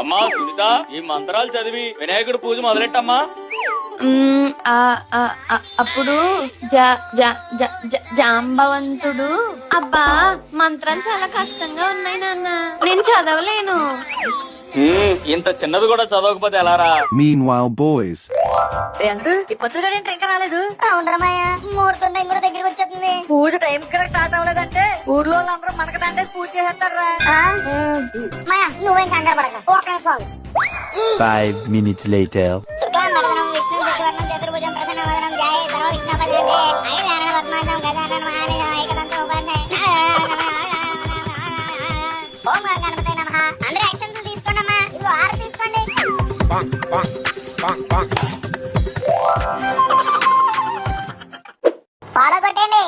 అమ్మా సునీత, ఈ మంత్రాలు చదివి వినాయకుడి పూజ మొదలెట్టమ్మా. అప్పుడు జాంబవంతుడు. అబ్బా, మంత్రాలు చాలా కష్టంగా ఉన్నాయి నాన్న, నేను చదవలేను. ఇంత చిన్నది కూడా చదవకపోతే ఎలారా? Meanwhile, boys. ఇంకా రాలేదు. అవునరమయ్య, ముహూర్తం టైం కూడా దగ్గరికి వచ్చేస్తుంది. పూజ టైం కూడా స్టార్ట్ అవ్వలేదంటే ఊర్లో వాళ్ళందరూ మనకు దండే పూజ చేస్తారా? మాయా, నువ్వేం కంగారు పడక, ఒక నిమిషం. 5 minutes later. శుక్లాంబరధరం విష్ణు శశివర్ణం చతుర్భుజం ప్రసన్నవదనం ధ్యాయే సర్వ విఘ్నోపశాంతయే. అగజానన పద్మార్గం గజానన మహానిధం ఏకదంతం ఉపాధ్యాయ. ఓం గణపతే నమః. అందరూ యాక్షన్స్ తీసుకోండమ్మా. ఇదిగో ఆరు తీసుకోండి. ఫాలో కొట్టండి.